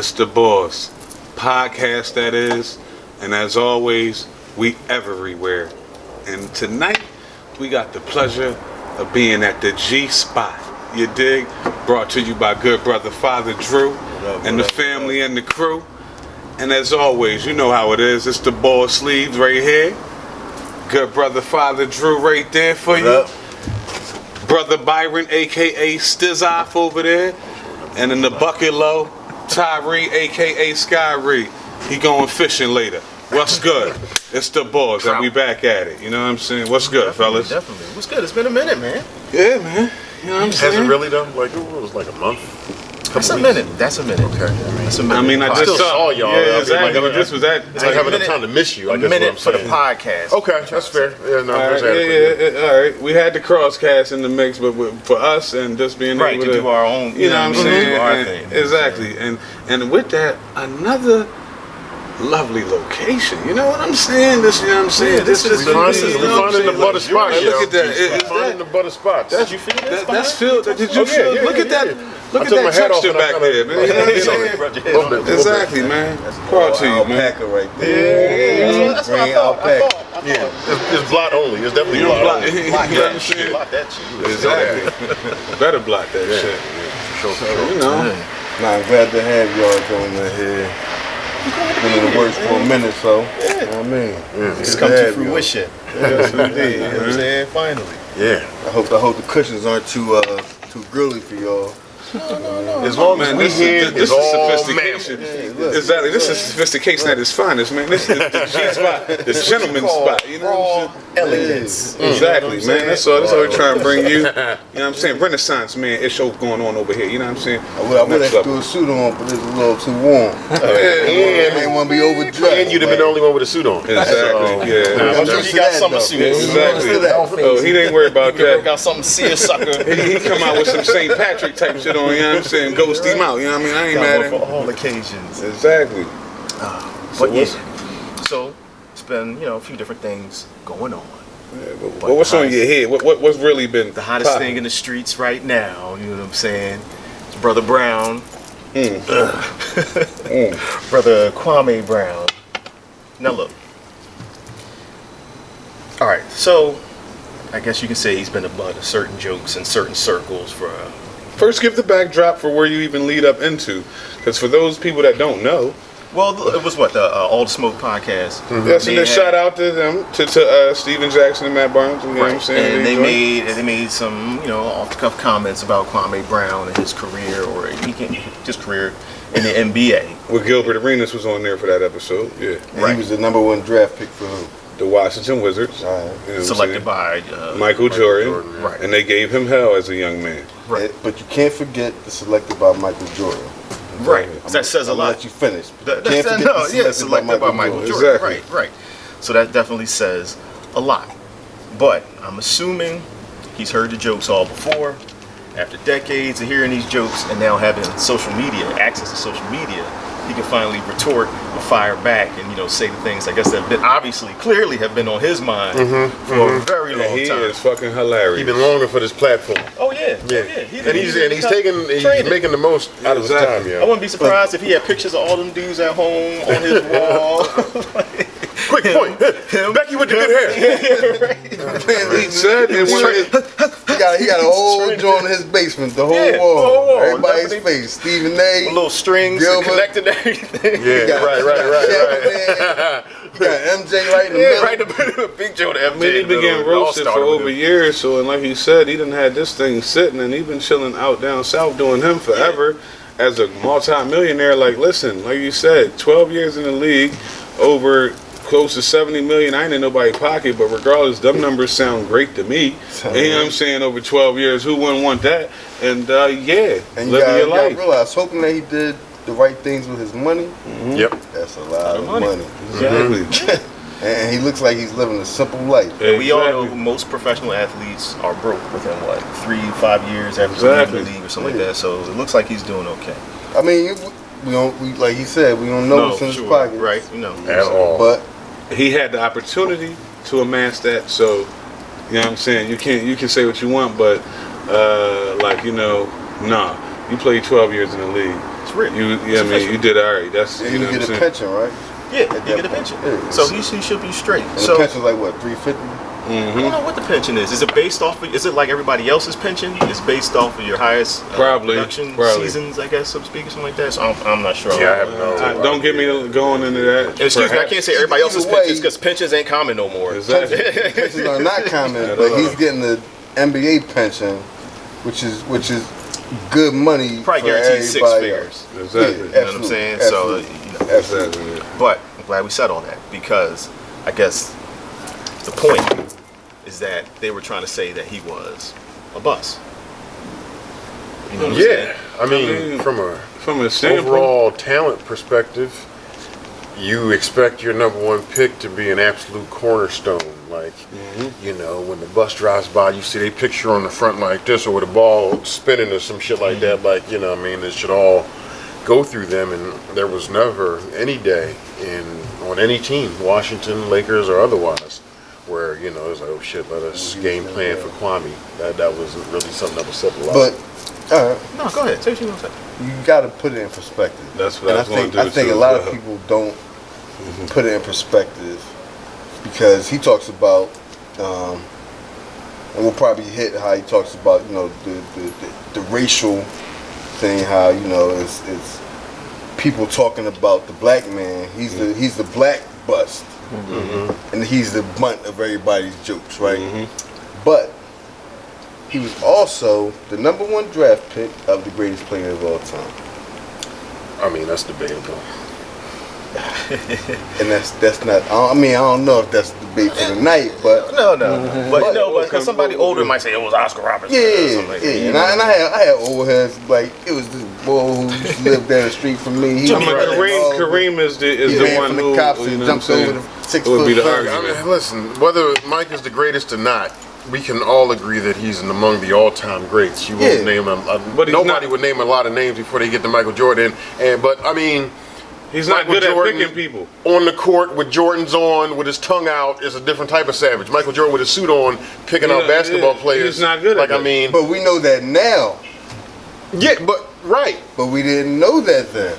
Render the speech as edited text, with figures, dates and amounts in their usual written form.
It's the boss. Podcast, that is. And as always, we everywhere. And tonight, we got the pleasure of being at the G Spot. You dig? Brought to you by good brother Father Drew and the family and the crew. And as always, you know how it is. It's the ball sleeves right here. Good brother Father Drew right there for you. Brother Byron, a.k.a. Stizoff over there. And in the bucket low, Tyree, a.k.a. Skyree. He going fishing later. What's good? It's the boys, and we back at it. You know what I'm saying? What's good, fellas? Definitely. What's good? It's been a minute, man. Yeah, man. You know what I'm saying? Has it really done? Like, it was like a month? That's a minute. That's a minute. Okay. That's a minute. I mean, I just saw y'all. Yeah, exactly. Like, this was that. It's like having a time to miss you. I A guess minute what for I'm the saying. podcast. Okay, that's fair. Yeah, no, All right, that's adequate. all right. We had the crosscast in the mix, but for us and just being Right, able to do our own, you know what I'm saying? do our And- thing. Exactly. And with that, another lovely location. You know what I'm saying? This, you know what I'm saying? Yeah, this is We finding the butter spot, Look yo. at that. We finding the butter spots. Did you feel this? That's feel. Did you Oh, feel? yeah, Look at that. yeah. Look I at took that my hat off texture and I back kinda- there, man. You know what I'm saying? Little bit. Exactly, man. Proud to you, man. Alpaca right there. That's what I Green thought. alpaca. Yeah, it's blot only. It's definitely You don't blot block. only. You know what I'm saying? Block that shit. Exactly. Better block that shit. Sure, So, you know. Nah, I'm glad to have y'all joining here. Been in the works for a minute, so. You know what I mean? It's Good come to to have y'all. fruition. Yes, indeed. You know what I'm saying? Finally. Yeah. I hope the cushions aren't too grilly for y'all. As long as Man, we here, this it's is all sophistication. mammal. Exactly. This is sophistication at its finest, man. This is the G spot, the gentleman spot. You know what I'm saying? Elegance. Exactly, man. That's all we're trying to bring you. You know what I'm saying? Renaissance, man. It's show going on over here. You know what I'm saying? I would have threw a suit on, but it's a little too warm. I didn't want to be overdressed. And you'd have been the only one with a suit on. Exactly. Yeah. I'm sure you got some suits. Exactly. Oh, he ain't worried about You can work that. out something seersucker. He come out with some St. Patrick type shit on. You know what I'm saying? Ghost him out. You know what I mean? I ain't mad at for him. all occasions. Exactly. But what's- so it's been, a few different things going on. Yeah, but what's on your head? What's really been The hottest poppin'? thing in the streets right now, you know what I'm saying? It's Brother Brown. Brother Kwame Brown. Now look. Alright, so I guess you can say he's been a butt of certain jokes in certain circles for First, give the backdrop for where you even lead up into, because for those people that don't know, well, it was what, the All the Smoke podcast. yes, and They then shout out to them, to Steven Jackson and Matt Barnes. You know what I'm saying? And they joined. made some, off the cuff comments about Kwame Brown and his career, or his career in the NBA. Well, Gilbert Arenas was on there for that episode. Yeah, And he was the #1 draft pick for who? the Washington Wizards, All right. you know what I'm Selected saying? by Michael Jordan, Right. and they gave him hell as a young man. Right. But you can't forget the selected by Michael Jordan. Right. That says a I'm gonna lot. let you finish. That, Can't that's, forget no, the yeah, selected by Michael Jordan. Exactly. Right. So that definitely says a lot. But I'm assuming he's heard the jokes all before. After decades of hearing these jokes and now having social media, access to social media, he can finally retort or fire back and say the things I guess that have been clearly have been on his mind for a very long And he time. is fucking hilarious. He's been longing for this platform. Oh yeah, Yeah. Oh, And he's making the most out of his Exactly. time, I yeah. wouldn't be surprised if he had pictures of all them dudes at home on his wall. Quick point. Becky with the good hair. He said in one of his, He got a whole joint in his basement, the whole Yeah, wall. the whole wall. Everybody's Definitely. face. Stephen A. Little strings Gilbert. connected to everything. Yeah, got- right. You got MJ right in the middle. Right, the big Joe to MJ. I mean, he been getting roasted for over years, so and like he said, he done had this thing sitting, and he been chilling out down south doing him forever as a multi-millionaire. Like, listen, like you said, 12 years in the league, over close to 70 million. I ain't in nobody's pocket, but regardless, them numbers sound great to me. You know what I'm saying? Over 12 years, who wouldn't want that? And yeah, And you living your gotta life. realize, hoping that he did the right things with his money, Yep. that's a lot of money. Exactly. And he looks like he's living a simple life. We all know Exactly. most professional athletes are broke within 3-5 years after Exactly. leaving the league or something like that. So it looks like he's doing okay. I mean, we like he said, we don't know what's in his pocket. Right? At all. But He had the opportunity to amass that, so you know what I'm saying. You can say what you want, but nah. You played 12 years in the league. It's real. You did all right. That's And you get a pension, right? Yeah, you get a pension. Yeah. So he should be straight. And So the pension's like what, $350? I don't know what the pension is. Is it based off of, is it like everybody else's pension? It's based off of your highest production seasons, I guess, so to speak, or something like that. So I'm not sure. Yeah, I have no. Don't get me going into that. Excuse me, I can't say everybody else's Either way- pensions because pensions ain't common no more. Exactly. Pensions are not common, but he's getting the NBA pension, which is good money. Probably for guaranteed six everybody figures. else. Exactly. You know what I'm saying? Absolutely. So, Absolutely. but I'm glad we said all that because I guess the point is that they were trying to say that he was a bust. You know what I'm saying? Yeah, I mean, From a standpoint, overall talent perspective, you expect your number one pick to be an absolute cornerstone. Like, you know, when the bus drives by, you see they picture on the front like this, or with a ball spinning or some shit like that. Like, you know, I mean, it should all go through them. And there was never any day on any team, Washington, Lakers, or otherwise, where, you know, it was like, oh shit, let us game plan for Kwame. That was really something that was said a lot. But No, go ahead. Say what you want to say. you got to put it in perspective. That's what and I was going to do. I think a lot of people don't put it in perspective because he talks about, and we'll probably hit how he talks about, you know, the racial thing, how, you know, it's people talking about the black man. He's the black bust, and he's the butt of everybody's jokes, right? But he was also the number one draft pick of the greatest player of all time. I mean, that's debatable. And that's not. I mean, I don't know if that's the debate for the night, but No. But because somebody older might say it was Oscar Robertson. Or yeah, something like yeah. that, you And know? I had old heads like it was this boy who used to live down the street from me. He I mean, Kareem is the one who cops you and know jumped what I'm over saying? the 6 It would be foot the fence. argument. I mean, listen, whether Mike is the greatest or not, we can all agree that he's among the all-time greats. You won't name him. But he's nobody not- would name a lot of names before they get to Michael Jordan. But I mean, He's not Michael good Jordan at picking people. on the court with Jordans on, with his tongue out, is a different type of savage. Michael Jordan with his suit on, picking out basketball players. He's not good at like, that. I mean, But we know that now. yeah, but right. But we didn't know that then.